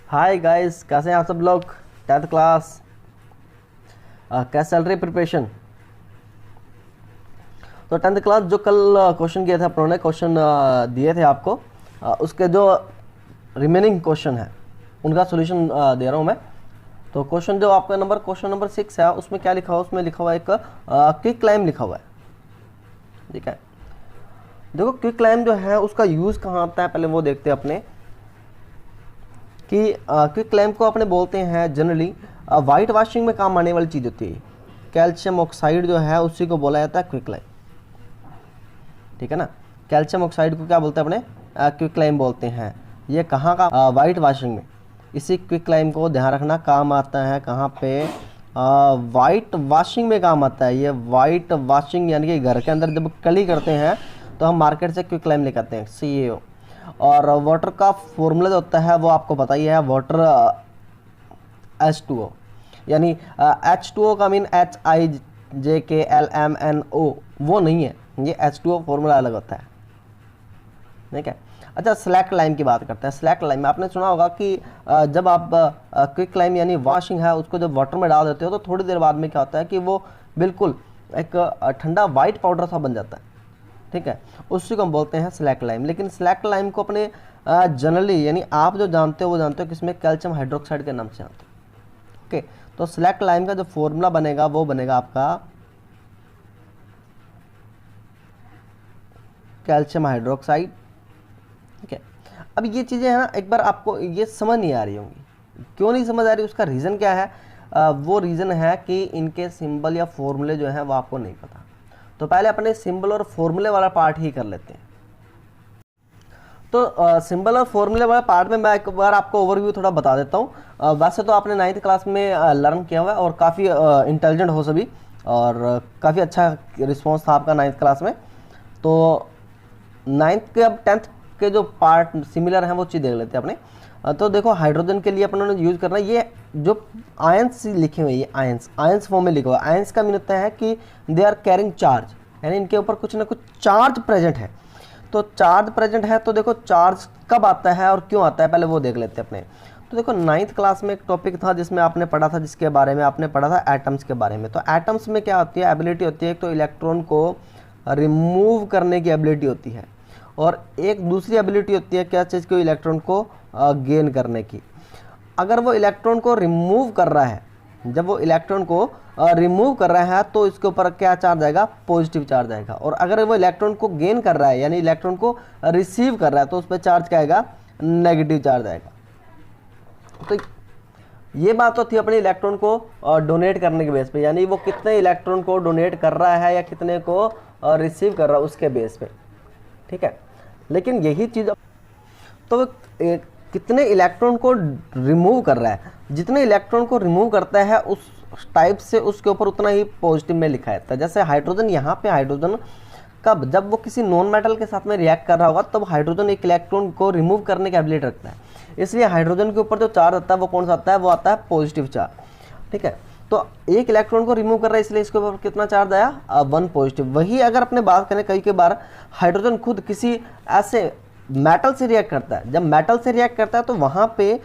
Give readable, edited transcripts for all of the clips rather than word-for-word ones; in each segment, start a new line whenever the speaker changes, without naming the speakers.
Hi guys, कैसे हैं आप सब लोग। 10th क्लास कैसे चल रही प्रिपरेशन। तो 10th क्लास जो कल क्वेश्चन किए थे अपनों ने, क्वेश्चन दिए थे आपको, उसके जो रिमेनिंग क्वेश्चन है उनका सॉल्यूशन दे रहा हूँ मैं। तो क्वेश्चन जो आपका क्वेश्चन नंबर 6 है, उसमें क्या लिखा हुआ है, उसमें लिखा हुआ है एक क्विक क्लाइम लिखा हुआ है। ठीक है, देखो क्विक क्लाइम जो है उसका यूज़ कहाँ आता है, पहले वो देखते हैं अपने कि क्विक क्लाइम को अपने बोलते हैं जनरली वाइट वॉशिंग में काम आने वाली चीज़ होती है। कैल्शियम ऑक्साइड जो है उसी को बोला जाता है क्विक क्लाइम। ठीक है ना, कैल्शियम ऑक्साइड को क्या बोलते हैं अपने, क्विक क्लाइम बोलते हैं। ये कहाँ का, वाइट वॉशिंग में। इसी क्विक क्लाइम को ध्यान रखना, काम आता है कहाँ पे, वाइट वॉशिंग में काम आता है। ये वाइट वॉशिंग यानी कि घर के अंदर जब कली करते हैं तो हम मार्केट से क्विक क्लाइम लेकर आते हैं, CaO। और वाटर का फॉर्मूला जो होता है वो आपको पता ही है, वाटर H2O, यानी H2O का मीन HIJKLMNO वो नहीं है, ये H2O फॉर्मूला अलग होता है। ठीक है, अच्छा स्लैक लाइम की बात करते हैं। स्लैक लाइम में आपने सुना होगा कि जब आप क्विक लाइम यानी वॉशिंग है उसको जब वाटर में डाल देते हो तो थोड़ी देर बाद में क्या होता है कि वो बिल्कुल एक ठंडा वाइट पाउडर सा बन जाता है। ठीक है, उसी को हम बोलते हैं स्लैक लाइम। लेकिन स्लैक लाइम को अपने जनरली यानी आप जो जानते हो वो जानते हो किसमें, कैल्शियम हाइड्रोक्साइड के नाम से जानते हो। ओके, तो स्लैक लाइम का जो फॉर्मूला बनेगा वो बनेगा आपका कैल्शियम हाइड्रोक्साइड। ठीक है, अब ये चीज़ें हैं ना, एक बार आपको ये समझ नहीं आ रही होंगी। क्यों नहीं समझ आ रही, उसका रीज़न क्या है। वो रीज़न है कि इनके सिंबल या फॉर्मूले जो हैं वो आपको नहीं पता। तो पहले अपने सिंबल और फॉर्मूले वाला पार्ट ही कर लेते हैं। तो सिंबल और फॉर्मूले वाले पार्ट में मैं एक बार आपको ओवरव्यू थोड़ा बता देता हूँ। वैसे तो आपने 9th क्लास में लर्न किया हुआ है और काफ़ी इंटेलिजेंट हो सभी, और काफ़ी अच्छा रिस्पॉन्स था आपका 9th क्लास में। तो 9th के अब 10th के जो पार्ट सिमिलर हैं वो चीज़ देख लेते हैं अपने। तो देखो हाइड्रोजन के लिए अपनों ने यूज़ करना है ये जो आयंस लिखे हुए, ये आयंस फॉर्म में लिखा हुआ है। आयंस का मीन होता है कि दे आर कैरिंग चार्ज, यानी इनके ऊपर कुछ ना कुछ चार्ज प्रेजेंट है। तो चार्ज प्रेजेंट है, तो देखो चार्ज कब आता है और क्यों आता है पहले वो देख लेते हैं अपने। तो देखो 9th क्लास में एक टॉपिक था जिसमें आपने पढ़ा था, जिसके बारे में आपने पढ़ा था एटम्स के बारे में। तो एटम्स में क्या होती है, एबिलिटी होती है, एक तो इलेक्ट्रॉन को रिमूव करने की एबिलिटी होती है, और एक दूसरी एबिलिटी होती है क्या चीज़ को, इलेक्ट्रॉन को गेन करने की। अगर वो इलेक्ट्रॉन को रिमूव कर रहा है, जब वो इलेक्ट्रॉन को रिमूव कर रहा है तो इसके ऊपर क्या चार्ज आएगा, पॉजिटिव चार्ज आएगा। और अगर वो इलेक्ट्रॉन को गेन कर रहा है यानी इलेक्ट्रॉन को रिसीव कर रहा है तो उस पर चार्ज क्या आएगा, नेगेटिव चार्ज आएगा। तो ये बात तो थी अपने इलेक्ट्रॉन को डोनेट करने के बेस पे, यानी वो कितने इलेक्ट्रॉन को डोनेट कर रहा है या कितने को रिसीव कर रहा है उसके बेस पे। ठीक है, लेकिन यही चीज़ तो कितने इलेक्ट्रॉन को रिमूव कर रहा है, जितने इलेक्ट्रॉन को रिमूव करता है उस टाइप से उसके ऊपर उतना ही पॉजिटिव में लिखा जाता है। जैसे हाइड्रोजन, यहाँ पे हाइड्रोजन कब, जब वो किसी नॉन मेटल के साथ में रिएक्ट कर रहा होगा तब हाइड्रोजन एक इलेक्ट्रॉन को रिमूव करने की एबिलिटी रखता है। इसलिए हाइड्रोजन के ऊपर जो चार्ज आता है वो कौन सा आता है, वो आता है पॉजिटिव चार्ज। ठीक है, तो एक इलेक्ट्रॉन को रिमूव कर रहा है इसलिए इसके ऊपर कितना चार्ज आया, 1 पॉजिटिव। वही अगर अपने बात करें, कई बार हाइड्रोजन खुद किसी ऐसे मेटल से रिएक्ट करता है, जब मेटल से रिएक्ट करता है तो वहाँ पे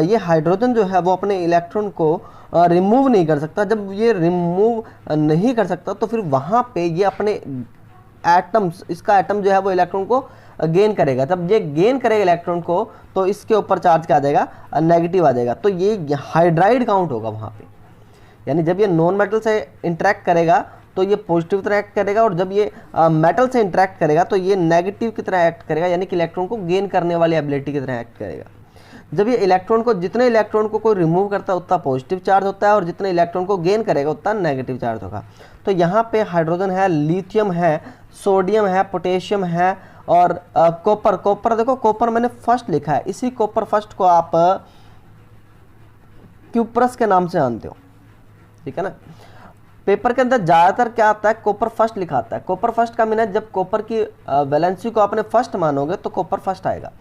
ये हाइड्रोजन जो है वो अपने इलेक्ट्रॉन को रिमूव नहीं कर सकता। जब ये रिमूव नहीं कर सकता तो फिर वहाँ पे ये अपने एटम्स, इसका एटम जो है वो इलेक्ट्रॉन को गेन करेगा। जब ये गेन करेगा इलेक्ट्रॉन को तो इसके ऊपर चार्ज क्या आ जाएगा, नेगेटिव आ जाएगा। तो ये हाइड्राइड काउंट होगा वहाँ पे, यानी जब ये नॉन मेटल से इंटरेक्ट करेगा तो ये पॉजिटिव तरह एक्ट करेगा, और जब ये मेटल से इंटरेक्ट करेगा तो ये नेगेटिव की तरह एक्ट करेगा, यानी कि इलेक्ट्रॉन को गेन करने वाली एबिलिटी की तरह एक्ट करेगा। जब ये इलेक्ट्रॉन को, जितने इलेक्ट्रॉन को कोई रिमूव करता है उतना पॉजिटिव चार्ज होता है, और जितने इलेक्ट्रॉन को गेन करेगा उतना नेगेटिव चार्ज होगा। तो यहाँ पे हाइड्रोजन है, लिथियम है, सोडियम है, पोटेशियम है, और कॉपर। कॉपर देखो, कॉपर मैंने फर्स्ट लिखा है, इसी कॉपर फर्स्ट को आप क्यूप्रस के नाम से जानते हो। ठीक है ना, पेपर के अंदर ज़्यादातर क्या आता है, कॉपर फर्स्ट लिखा आता है। कॉपर फर्स्ट का मीन है जब कॉपर की वैलेंसी को आपने फर्स्ट मानोगे तो कॉपर फर्स्ट आएगा।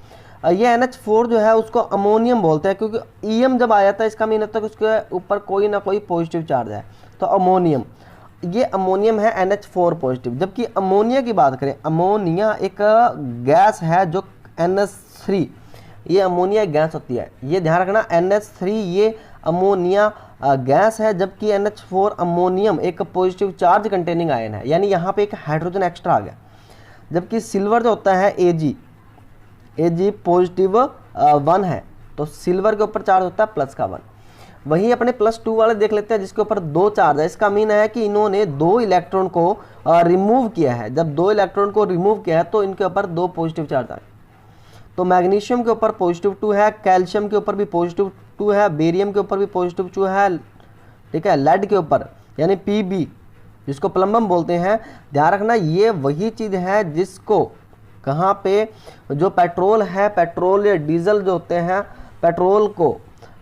ये NH4 जो है उसको अमोनियम बोलते हैं, क्योंकि EM जब आ जाता है इसका मीन होता है कि उसके ऊपर कोई ना कोई पॉजिटिव चार्ज है, तो अमोनियम, ये अमोनियम है NH4 पॉजिटिव। जबकि अमोनिया की बात करें, अमोनिया एक गैस है जो NH3 ये अमोनिया गैस होती है, ये ध्यान रखना। NH3 ये अमोनिया गैस है, जबकि NH4 अमोनियम एक पॉजिटिव चार्ज कंटेनिंग आयन है, यानी यहाँ पे एक हाइड्रोजन एक्स्ट्रा आ गया। जबकि सिल्वर जो होता है Ag पॉजिटिव 1 है, तो सिल्वर के ऊपर चार्ज होता है प्लस का 1। वहीं अपने +2 वाले देख लेते हैं जिसके ऊपर 2 चार्ज है। इसका मीन है कि इन्होंने 2 इलेक्ट्रॉन को रिमूव किया है। जब 2 इलेक्ट्रॉन को रिमूव किया है तो इनके ऊपर 2 पॉजिटिव चार्ज आए। तो मैग्नीशियम के ऊपर +2 है, कैल्शियम के ऊपर भी +2 है, बेरियम के ऊपर भी +2 है, ठीक है। लेड के ऊपर यानी Pb जिसको प्लम्बम बोलते हैं, ध्यान रखना ये वही चीज़ है जिसको कहाँ पे जो पेट्रोल है, पेट्रोल या डीजल जो होते हैं, पेट्रोल को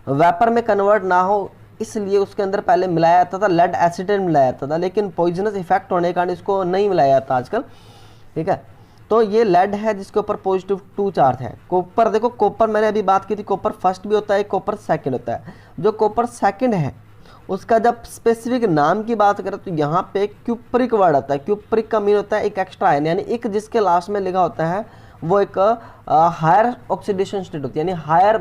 वेपर में कन्वर्ट ना हो इसलिए उसके अंदर पहले मिलाया जाता था, लेड एसिटेट मिलाया जाता था, लेकिन पॉइजनस इफेक्ट होने के कारण इसको नहीं मिलाया जाता आजकल, ठीक है। तो ये लेड है जिसके ऊपर +2 चार्ज है। कॉपर देखो, कॉपर मैंने अभी बात की थी, कॉपर फर्स्ट भी होता है, कॉपर सेकंड होता है। जो कॉपर सेकंड है उसका जब स्पेसिफिक नाम की बात करें तो यहाँ पे क्यूप्रिक वर्ड आता है। क्यूप्रिक का मीन होता है एक एक्स्ट्रा आयन, यानी एक जिसके लास्ट में लिखा होता है वो एक हायर ऑक्सीडेशन स्टेट होती है, यानी हायर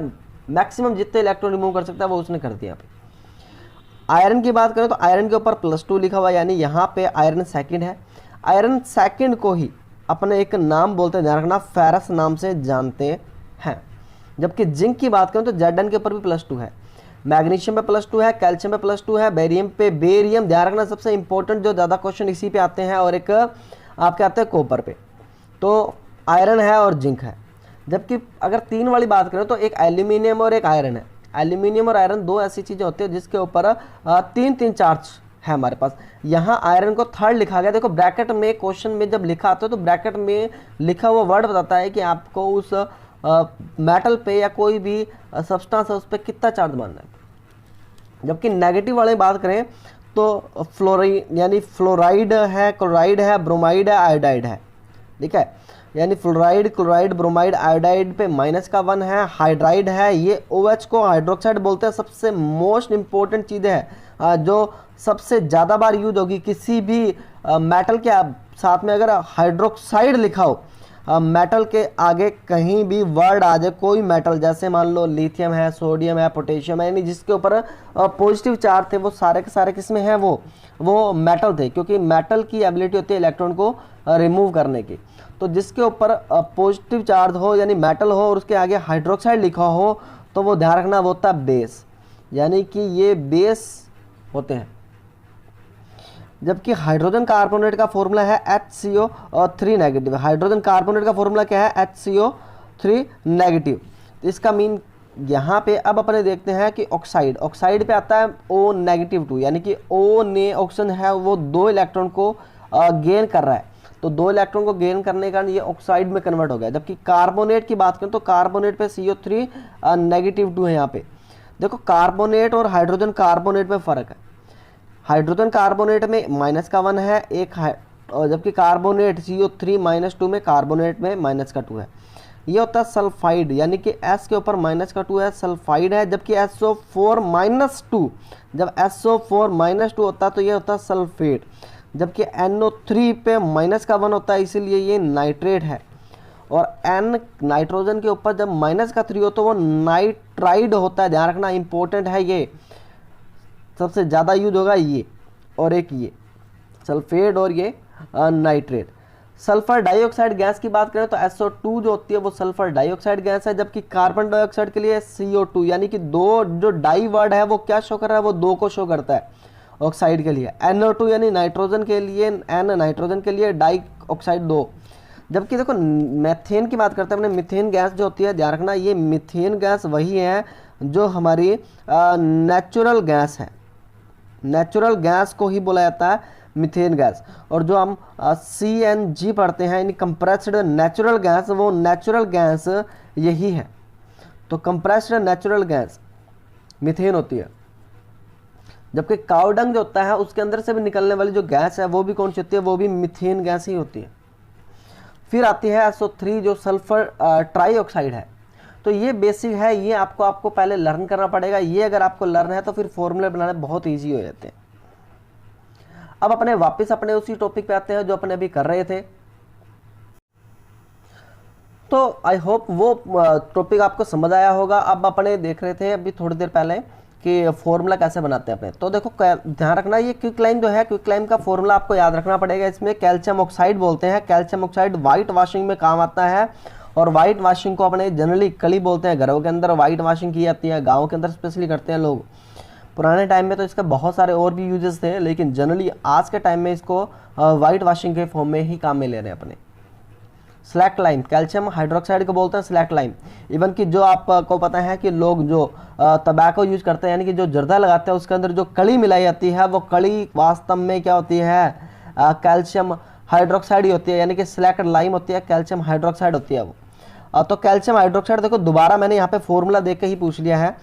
मैक्सिमम जितने इलेक्ट्रॉन रिमूव कर सकता है वो उसने कर दिया। यहाँ पे आयरन की बात करें तो आयरन के ऊपर +2 लिखा हुआ है, यानी यहाँ पे आयरन सेकंड है। आयरन सेकंड को ही अपने एक नाम बोलते हैं, ध्यान रखना, फेरस नाम से जानते हैं। जबकि जिंक की बात करें तो Zn के ऊपर भी +2 है, मैग्नीशियम पे +2 है, कैल्शियम पे +2 है, बेरियम ध्यान रखना सबसे इंपॉर्टेंट जो ज़्यादा क्वेश्चन इसी पे आते हैं, और एक आपके आते हैं कॉपर पे। तो आयरन है और जिंक है। जबकि अगर 3 वाली बात करें तो एक एल्यूमिनियम और एक आयरन है। एल्यूमिनियम और आयरन 2 ऐसी चीज़ें होती है जिसके ऊपर 3 चार्ज है हमारे पास। यहाँ आयरन को 3rd लिखा गया। देखो ब्रैकेट में क्वेश्चन में जब लिखा आता है तो ब्रैकेट में लिखा हुआ वर्ड बताता है कि आपको उस मेटल पे या कोई भी सब्सटेंस है उस पर कितना चार्ज मानना है। जबकि नेगेटिव वाले बात करें तो फ्लोराइड यानी फ्लोराइड है, क्लोराइड है, ब्रोमाइड है, आयोडाइड है, ठीक है। यानी फ्लोराइड, क्लोराइड, ब्रोमाइड, आयोडाइड पे -1 है। हाइड्राइड है, ये OH को हाइड्रोक्साइड बोलते हैं। सबसे मोस्ट इंपॉर्टेंट चीज़ है जो सबसे ज़्यादा बार यूज होगी किसी भी मेटल के साथ में, अगर हाइड्रोक्साइड लिखा हो, मेटल के आगे कहीं भी वर्ड आ जाए, कोई मेटल जैसे मान लो लिथियम है, सोडियम है, पोटेशियम है, यानी जिसके ऊपर पॉजिटिव चार्ज थे वो सारे के सारे किसमें हैं, वो मेटल थे, क्योंकि मेटल की एबिलिटी होती है इलेक्ट्रॉन को रिमूव करने की। तो जिसके ऊपर पॉजिटिव चार्ज हो यानी मेटल हो और उसके आगे हाइड्रोक्साइड लिखा हो तो वो ध्यान रखना वो होता है बेस, यानी कि ये बेस होते हैं। जबकि हाइड्रोजन कार्बोनेट का फॉर्मूला है HCO3 नेगेटिव। हाइड्रोजन कार्बोनेट का फॉर्मूला क्या है, HCO3 नेगेटिव। तो इसका मीन यहाँ पे अब अपने देखते हैं कि ऑक्साइड पे आता है O-2, यानी कि O ने ऑक्सीजन है वो 2 इलेक्ट्रॉन को गेन कर रहा है, तो 2 इलेक्ट्रॉन को गेन करने के कारण ये ऑक्साइड में कन्वर्ट हो गया। जबकि कार्बोनेट की बात करें तो कार्बोनेट पे CO3 -2 है। यहाँ पे देखो कार्बोनेट और हाइड्रोजन कार्बोनेट में फ़र्क है। हाइड्रोजन कार्बोनेट में -1 है और जबकि कार्बोनेट CO3 -2 में, कार्बोनेट में -2 है। ये होता है सल्फाइड, यानी कि S के ऊपर -2 है, सल्फाइड है। जबकि SO4 -2, जब SO4 -2 होता है तो ये होता है सल्फेट। जबकि NO3 पे -1 होता है, इसीलिए ये नाइट्रेट है। और N नाइट्रोजन के ऊपर जब -3 हो तो वो नाइट्राइड होता है। ध्यान रखना इंपॉर्टेंट है, ये सबसे ज़्यादा यूज होगा ये और एक ये सल्फेट और ये नाइट्रेट। सल्फर डाइऑक्साइड गैस की बात करें तो SO2 जो होती है वो सल्फर डाइऑक्साइड गैस है। जबकि कार्बन डाइऑक्साइड के लिए CO2, यानी कि 2 जो डाई वर्ड है वो क्या शो कर रहा है, वो 2 को शो करता है ऑक्साइड के लिए। NO2 यानी नाइट्रोजन के लिए, N नाइट्रोजन के लिए, डाई ऑक्साइड 2। जबकि देखो मीथेन की बात करते हैं अपने, मीथेन गैस जो होती है, ध्यान रखना ये मीथेन गैस वही है जो हमारी नेचुरल गैस है। नेचुरल गैस को ही बोला जाता है मीथेन गैस। और जो हम CNG पढ़ते हैं यानी कंप्रेस्ड नेचुरल गैस, वो नेचुरल गैस यही है। तो कंप्रेस्ड नेचुरल गैस मीथेन होती है। जबकि काउडंग जो होता है उसके अंदर से भी निकलने वाली जो गैस है वो भी कौन सी होती है, वो भी मीथेन गैस ही होती है। फिर आती है SO3 जो सल्फर ट्राईऑक्साइड है। तो ये बेसिक है, ये आपको पहले लर्न करना पड़ेगा। ये अगर आपको लर्न है तो फिर फॉर्मूले बनाने बहुत ईजी हो जाते हैं। अब अपने वापस अपने उसी टॉपिक पे आते हैं जो अपने अभी कर रहे थे। तो आई होप वो टॉपिक आपको समझ आया होगा। अब अपने देख रहे थे अभी थोड़ी देर पहले कि फॉर्मूला कैसे बनाते हैं अपने। तो देखो ध्यान रखना, ये क्विकलाइम जो है, क्विकलाइम का फॉर्मूला आपको याद रखना पड़ेगा। इसमें कैल्शियम ऑक्साइड बोलते हैं, कैल्शियम ऑक्साइड वाइट वॉशिंग में काम आता है। और वाइट वॉशिंग को अपने जनरली कली बोलते हैं। घरों के अंदर वाइट वॉशिंग की जाती है, गाँव के अंदर स्पेशली करते हैं लोग। पुराने टाइम में तो इसके बहुत सारे और भी यूजेस थे, लेकिन जनरली आज के टाइम में इसको वाइट वॉशिंग के फॉर्म में ही काम में ले रहे हैं अपने। स्लैक्ट लाइम, कैल्शियम हाइड्रोक्साइड को बोलते हैं स्लैक्ट लाइम। इवन कि जो आपको पता है कि लोग जो तंबाकू यूज करते हैं, यानी कि जो जर्दा लगाते हैं, उसके अंदर जो कड़ी मिलाई जाती है, वो कड़ी वास्तव में क्या होती है, कैल्शियम हाइड्रोक्साइड ही होती है, यानी कि स्लैक्ट लाइम होती है, कैल्शियम हाइड्रोक्साइड होती है वो। तो कैल्शियम हाइड्रोक्साइड देखो, दोबारा मैंने यहाँ पे फॉर्मूला देख के ही पूछ लिया है।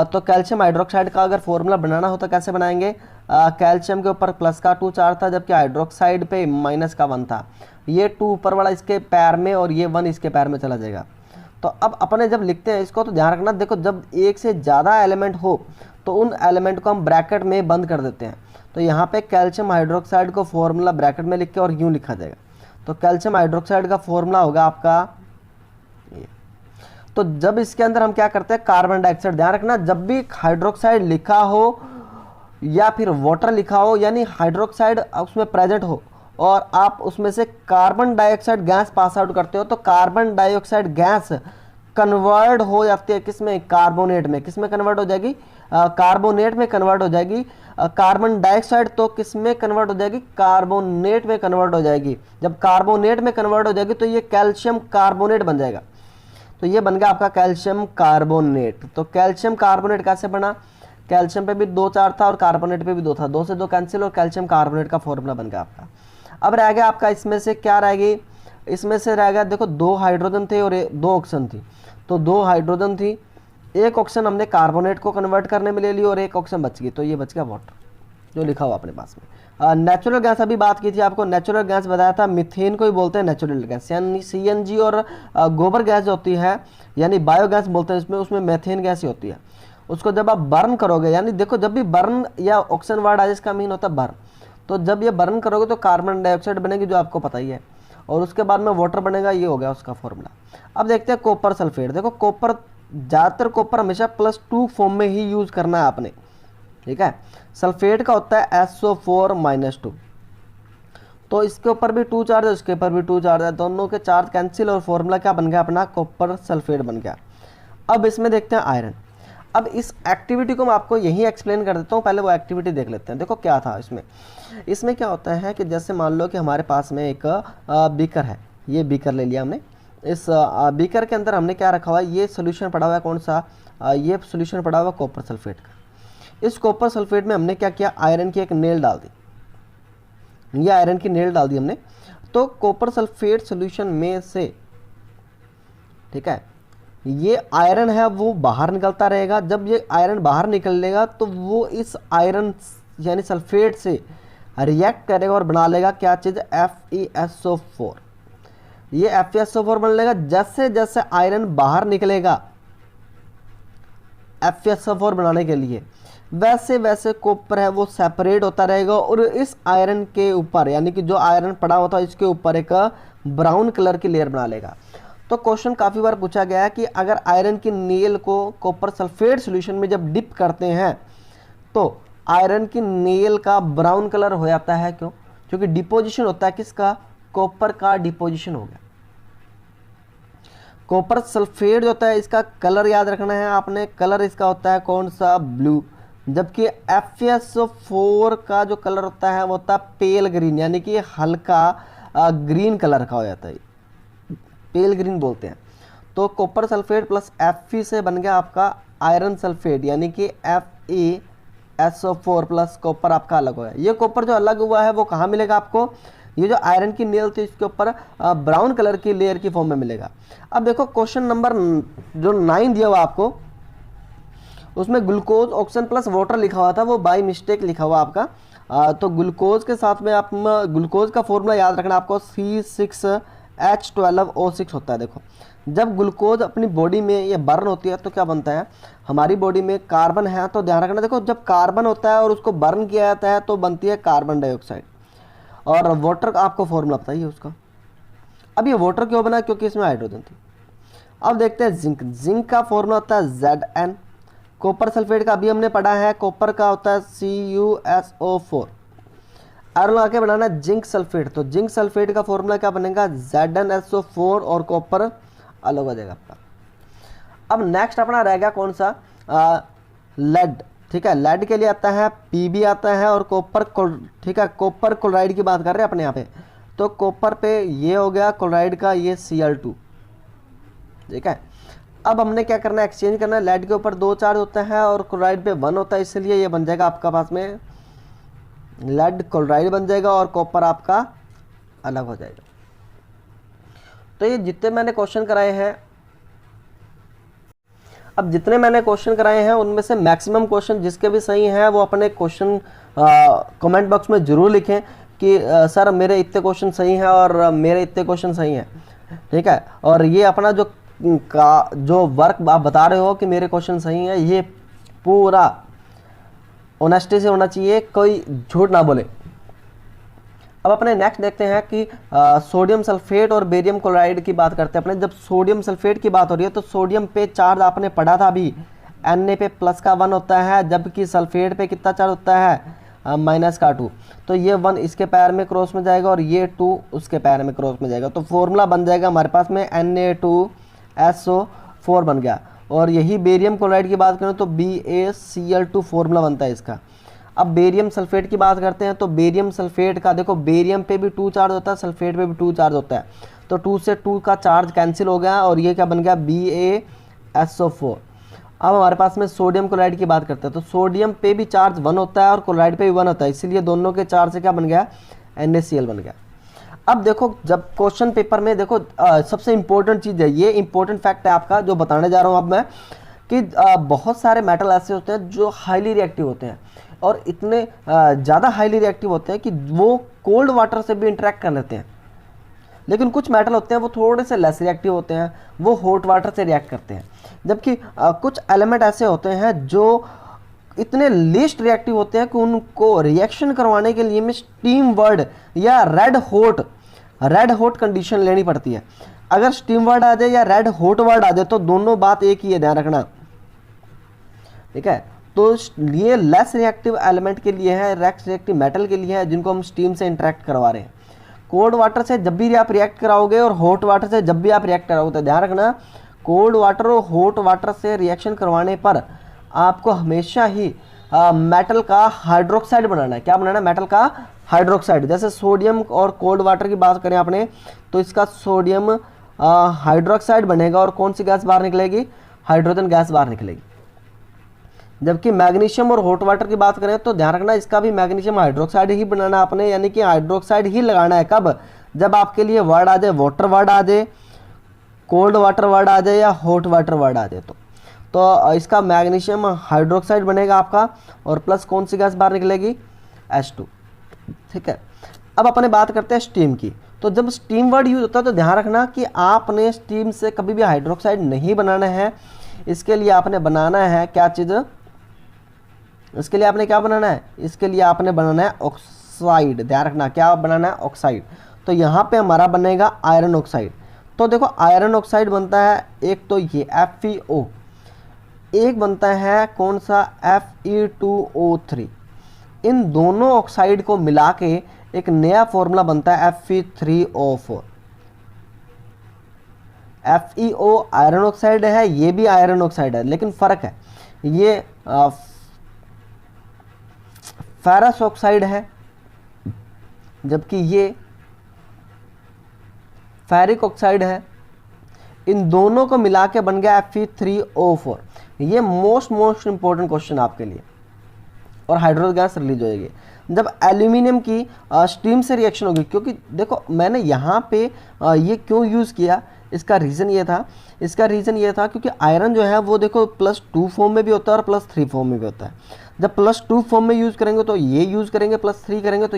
तो कैल्शियम हाइड्रोक्साइड का अगर फॉर्मूला बनाना हो तो कैसे बनाएंगे, कैल्शियम के ऊपर प्लस का 2 चार्ज था, जबकि हाइड्रोक्साइड पे माइनस का 1 था। ये 2 ऊपर वाला इसके पैर में और ये 1 इसके पैर में चला जाएगा। तो अब अपने जब लिखते हैं इसको तो ध्यान रखना, देखो जब एक से ज़्यादा एलिमेंट हो तो उन एलिमेंट को हम ब्रैकेट में बंद कर देते हैं। तो यहाँ पे कैल्शियम हाइड्रोक्साइड को फॉर्मूला ब्रैकेट में लिख के और यूँ लिखा जाएगा। तो कैल्शियम हाइड्रोक्साइड का फॉर्मूला होगा आपका ये। तो जब इसके अंदर हम क्या करते हैं, कार्बन डाइऑक्साइड, ध्यान रखना जब भी हाइड्रोक्साइड लिखा हो या फिर वाटर लिखा हो, यानी हाइड्रोक्साइड उसमें प्रेजेंट हो और आप उसमें से carbon dioxide gas pass out करते हो, तो कार्बन डाइऑक्साइड गैस कन्वर्ट हो जाती है किसमें, कार्बोनेट में। किसमें कन्वर्ट हो जाएगी, कार्बोनेट में कन्वर्ट हो जाएगी। कार्बन डाइऑक्साइड तो किसमें कन्वर्ट हो जाएगी, कार्बोनेट में कन्वर्ट हो जाएगी। जब कार्बोनेट में कन्वर्ट हो जाएगी तो ये कैल्शियम कार्बोनेट बन जाएगा। तो ये बन गया आपका कैल्शियम कार्बोनेट। तो कैल्शियम कार्बोनेट कैसे बना, कैल्शियम पे भी 2 चार्ज था और कार्बोनेट पे भी 2 था, 2 से 2 कैंसिल और कैल्शियम कार्बोनेट का फॉर्मूला बन गया आपका। अब रह गया आपका इसमें से क्या रहेगी, इसमें से रह गया देखो 2 हाइड्रोजन थे और 2 ऑक्सीजन थी। तो 2 हाइड्रोजन थी, 1 ऑक्सीजन हमने कार्बोनेट को कन्वर्ट करने में ले ली और 1 ऑक्सीजन बच गई। तो ये बच गया वाटर, जो लिखा हुआ अपने पास में। नेचुरल गैस अभी बात की थी आपको, नेचुरल गैस बताया था, मीथेन को ही बोलते हैं नेचुरल गैस। यानी CNG और गोबर गैस जो होती है, यानी बायोगैस बोलते हैं इसमें, उसमें मेथेन गैस ही होती है। उसको जब आप बर्न करोगे, यानी देखो जब भी बर्न या ऑक्सीजन वर्ड आए इसका मीन होता है बर्न। तो जब ये बर्न करोगे तो कार्बन डाइऑक्साइड बनेगी, जो आपको पता ही है, और उसके बाद में वाटर बनेगा। ये हो गया उसका फॉर्मूला। अब देखते हैं कॉपर सल्फेट। देखो कॉपर, ज़्यादातर कॉपर हमेशा +2 फॉर्म में ही यूज़ करना है आपने, ठीक है। सल्फेट का होता है SO4-2। तो इसके ऊपर भी 2 चार्ज है, इसके ऊपर भी 2 चार्ज है, दोनों के चार्ज कैंसिल और फॉर्मूला क्या बन गया अपना, कॉपर सल्फेट बन गया। अब इसमें देखते हैं आयरन। अब इस एक्टिविटी को मैं आपको यही एक्सप्लेन कर देता हूँ, पहले वो एक्टिविटी देख लेते हैं। देखो क्या था इसमें क्या होता है कि जैसे मान लो कि हमारे पास में एक बीकर है, ये बीकर ले लिया हमने। इस बीकर के अंदर हमने क्या रखा हुआ है, ये सोल्यूशन पड़ा हुआ है, कौन सा, ये सोल्यूशन पड़ा हुआ है कॉपर सल्फेट का। इस कॉपर सल्फेट में हमने क्या किया, आयरन की एक नेल डाल दी, ये आयरन की नेल डाल दी हमने। तो कॉपर सल्फेट सोल्यूशन में से, ठीक है, ये आयरन है वो बाहर निकलता रहेगा। जब ये आयरन बाहर निकलेगा तो वो इस आयरन यानी सल्फेट से रिएक्ट करेगा और बना लेगा क्या चीज़, FeSO4। ये FeSO4 बन लेगा। जैसे जैसे आयरन बाहर निकलेगा FeSO4 बनाने के लिए, वैसे वैसे कॉपर है वो सेपरेट होता रहेगा और इस आयरन के ऊपर, यानी कि जो आयरन पड़ा होता है इसके ऊपर एक ब्राउन कलर की लेयर बना लेगा। तो क्वेश्चन काफ़ी बार पूछा गया है कि अगर आयरन की नेल को कॉपर सल्फेट सॉल्यूशन में जब डिप करते हैं तो आयरन की नेल का ब्राउन कलर हो जाता है, क्यों, क्योंकि डिपोजिशन होता है किसका, कॉपर का डिपोजिशन हो गया। कॉपर सल्फेट जो होता है इसका कलर याद रखना है आपने, कलर इसका होता है कौन सा, ब्लू। जबकि FeSO4 का जो कलर होता है वो होता है पेल ग्रीन, यानी कि हल्का ग्रीन कलर का हो जाता है, पेल ग्रीन बोलते हैं। तो कॉपर सल्फेट प्लस Fe से बन गया आपका आयरन सल्फेट, यानी कि FeSO4 प्लस कॉपर आपका अलग हुआ है। ये कॉपर जो अलग हुआ है वो कहाँ मिलेगा आपको, ये जो आयरन की नेल थी इसके ऊपर ब्राउन कलर की लेयर की फॉर्म में मिलेगा। अब देखो क्वेश्चन नंबर जो 9 दिया हुआ आपको, उसमें ग्लूकोज ऑक्सीजन प्लस वाटर लिखा हुआ था, वो बाय मिस्टेक लिखा हुआ आपका। तो ग्लूकोज के साथ में आप ग्लूकोज का फॉर्मूला याद रखना आपको, C6H12O6 होता है। देखो जब ग्लूकोज अपनी बॉडी में ये बर्न होती है तो क्या बनता है, हमारी बॉडी में कार्बन है, तो ध्यान रखना, देखो जब कार्बन होता है और उसको बर्न किया जाता है तो बनती है कार्बन डाइऑक्साइड। और वाटर का आपको फॉर्मूला बताइए उसका। अब ये वाटर क्यों बना, क्योंकि इसमें हाइड्रोजन थी। अब देखते हैं जिंक। जिंक का फॉर्मूला होता है Zn। कॉपर सल्फेट का अभी हमने पढ़ा है, कॉपर का होता है CuSO4। आयरन लगा के बनाना है जिंक सल्फेट, तो जिंक सल्फेट का फॉर्मूला क्या बनेगा ZnSO4 और कॉपर अलग हो जाएगा आपका। अब नेक्स्ट अपना रह गया कौन सा, लेड। ठीक है, लेड के लिए आता है Pb आता है और कॉपर, ठीक है, कॉपर क्लोराइड की बात कर रहे हैं अपने यहाँ पे, तो कॉपर पे ये हो गया क्लोराइड का ये Cl2। ठीक है, अब हमने क्या करना है, एक्सचेंज करना है। लेड के ऊपर 2 चार्ज होता है और क्लोराइड पे 1 होता है, इसलिए ये बन जाएगा आपका पास में लेड क्लोराइड बन जाएगा और कॉपर आपका अलग हो जाएगा। तो ये जितने मैंने क्वेश्चन कराए हैं, अब जितने मैंने क्वेश्चन कराए हैं उनमें से मैक्सिमम क्वेश्चन जिसके भी सही हैं वो अपने क्वेश्चन कमेंट बॉक्स में ज़रूर लिखें कि सर मेरे इतने क्वेश्चन सही हैं और मेरे इतने क्वेश्चन सही हैं। ठीक है, और ये अपना जो वर्क आप बता रहे हो कि मेरे क्वेश्चन सही हैं, ये पूरा ऑनेस्टी से होना चाहिए, कोई झूठ ना बोले। अब अपने नेक्स्ट देखते हैं कि सोडियम सल्फेट और बेरियम क्लोराइड की बात करते हैं अपने। जब सोडियम सल्फेट की बात हो रही है तो सोडियम पे चार्ज आपने पढ़ा था अभी, Na पे प्लस का 1 होता है, जबकि सल्फेट पे कितना चार्ज होता है माइनस का 2। तो ये 1 इसके पैर में क्रॉस में जाएगा और ये 2 उसके पैर में क्रॉस में जाएगा, तो फॉर्मूला बन जाएगा हमारे पास में Na2SO4 बन गया। और यही बेरियम क्लोराइड की बात करें तो BaCl2 फॉर्मूला बनता है इसका। अब बेरियम सल्फेट की बात करते हैं तो बेरियम सल्फेट का देखो, बेरियम पे भी 2 चार्ज होता है, सल्फेट पे भी 2 चार्ज होता है, तो 2 से 2 का चार्ज कैंसिल हो गया और ये क्या बन गया BaSO4। अब हमारे पास में सोडियम क्लोराइड की बात करते हैं तो सोडियम पे भी चार्ज 1 होता है और क्लोराइड पे भी 1 होता है, इसीलिए दोनों के चार्ज से क्या बन गया NaCl बन गया। अब देखो जब क्वेश्चन पेपर में देखो सबसे इंपॉर्टेंट चीज़ है, ये इंपॉर्टेंट फैक्ट है आपका जो बताने जा रहा हूँ अब मैं, कि बहुत सारे मेटल ऐसे होते हैं जो हाईली रिएक्टिव होते हैं और इतने ज़्यादा हाईली रिएक्टिव होते हैं कि वो कोल्ड वाटर से भी इंटरेक्ट कर लेते हैं। लेकिन कुछ मेटल होते हैं वो थोड़े से लेस रिएक्टिव होते हैं, वो हॉट वाटर से रिएक्ट करते हैं। जबकि कुछ एलिमेंट ऐसे होते हैं जो इतने लीस्ट रिएक्टिव होते हैं कि उनको रिएक्शन करवाने के लिए में स्टीम वर्ड या रेड हॉट कंडीशन लेनी पड़ती है। अगर स्टीम वर्ड आ जाए या रेड हॉट वर्ड आ जाए तो दोनों बात एक ही है, ध्यान रखना। ठीक है, तो ये लेस रिएक्टिव एलिमेंट के लिए है, लेस रिएक्टिव मेटल के लिए है जिनको हम स्टीम से इंटरेक्ट करवा रहे हैं। कोल्ड वाटर से जब भी आप रिएक्ट कराओगे और हॉट वाटर से जब भी आप रिएक्ट कराओगे तो ध्यान रखना, कोल्ड वाटर और हॉट वाटर से रिएक्शन करवाने पर आपको हमेशा ही मेटल का हाइड्रोक्साइड बनाना है। क्या बनाना है? मेटल का हाइड्रोक्साइड। जैसे सोडियम और कोल्ड वाटर की बात करें आपने तो इसका सोडियम हाइड्रोक्साइड बनेगा और कौन सी गैस बाहर निकलेगी? हाइड्रोजन गैस बाहर निकलेगी। जबकि मैग्नीशियम और हॉट वाटर की बात करें तो ध्यान रखना इसका भी मैग्नीशियम हाइड्रोक्साइड ही बनाना आपने, यानी कि हाइड्रोक्साइड ही लगाना है। कब? जब आपके लिए वर्ड आ जाए, वाटर वर्ड आ जाए, कोल्ड वाटर वर्ड आ जाए या हॉट वाटर वर्ड आ जाए तो इसका मैग्नीशियम हाइड्रोक्साइड बनेगा आपका और प्लस कौन सी गैस बाहर निकलेगी? H2। ठीक है, अब अपने बात करते हैं स्टीम की। तो जब स्टीम वर्ड यूज होता है तो ध्यान रखना कि आपने स्टीम से कभी भी हाइड्रोक्साइड नहीं बनाना है। इसके लिए आपने बनाना है क्या चीज़? इसके लिए आपने क्या बनाना है? इसके लिए आपने बनाना है ऑक्साइड। ध्यान रखना क्या बनाना है? ऑक्साइड। तो यहाँ पे हमारा बनेगा आयरन ऑक्साइड। तो देखो आयरन ऑक्साइड बनता है एक तो ये FeO, एक बनता है कौन सा? Fe2O3। इन दोनों ऑक्साइड को मिला के एक नया फॉर्मूला बनता है Fe3O4। FeO आयरन ऑक्साइड है, ये भी आयरन ऑक्साइड है, लेकिन फ़र्क है, ये फेरस ऑक्साइड है जबकि ये फेरिक ऑक्साइड है। इन दोनों को मिला के बन गया Fe3O4। ये मोस्ट इंपॉर्टेंट क्वेश्चन आपके लिए। और हाइड्रोजन गैस रिलीज हो जाएगी जब एल्यूमिनियम की स्टीम से रिएक्शन होगी। क्योंकि देखो मैंने यहाँ पे ये क्यों यूज़ किया, इसका रीज़न ये था क्योंकि आयरन जो है वो देखो +2 फॉर्म में भी होता है और +3 फॉर्म में भी होता है। जब +2 फॉर्म में यूज़ करेंगे तो ये यूज़ करेंगे, +3 करेंगे तो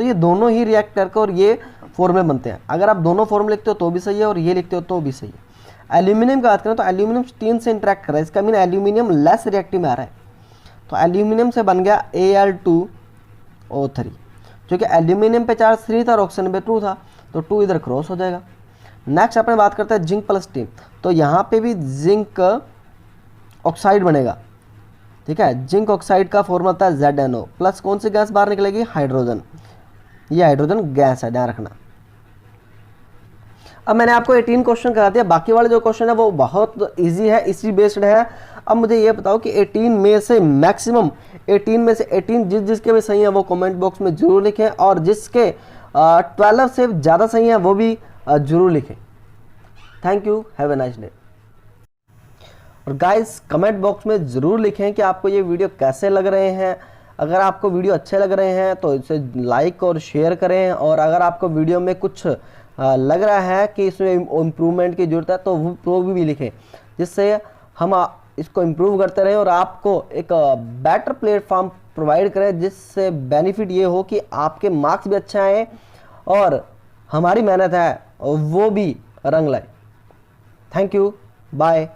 ये दोनों ही रिएक्ट करके और ये फॉर्म में बनते हैं। अगर आप दोनों फॉर्म लिखते हो तो भी सही है और ये लिखते हो तो भी सही है। एल्यूमिनियम की बात करें तो एल्यूमिनियम स्टीम से इंटरेक्ट कर रहा है, इसका मीन एल्यूमिनियम लेस रिएक्टिव में आ रहा है। तो एल्यूमिनियम से बन गया Al2O3, जो कि एल्यूमिनियम पे चार्ज 3 था और ऑक्सीजन पे 2 था, तो 2 इधर क्रॉस हो जाएगा। नेक्स्ट अपने बात करते हैं जिंक प्लस टी, तो यहाँ पे भी जिंक ऑक्साइड बनेगा, ठीक है। जिंक ऑक्साइड का फॉर्मूला होता है ZnO प्लस कौन सी गैस बाहर निकलेगी, हाइड्रोजन, ये हाइड्रोजन गैस है, ध्यान रखना। अब मैंने आपको 18 क्वेश्चन करा दिया, बाकी वाले जो क्वेश्चन है वो बहुत इजी है, इसी बेस्ड है। अब मुझे ये बताओ कि 18 में से मैक्सिमम 18 में से 18 जिसके भी सही है वो कमेंट बॉक्स में जरूर लिखें, और जिसके 12 से ज़्यादा सही है वो भी जरूर लिखें। Thank you, have a nice day. और गाइस कमेंट बॉक्स में ज़रूर लिखें कि आपको ये वीडियो कैसे लग रहे हैं। अगर आपको वीडियो अच्छे लग रहे हैं तो इसे लाइक और शेयर करें, और अगर आपको वीडियो में कुछ लग रहा है कि इसमें इम्प्रूवमेंट की ज़रूरत है तो वो भी लिखें, जिससे हम इसको इम्प्रूव करते रहें और आपको एक बेटर प्लेटफॉर्म प्रोवाइड करें, जिससे बेनिफिट ये हो कि आपके मार्क्स भी अच्छे आए और हमारी मेहनत है वो भी रंग लाए। Thank you, bye.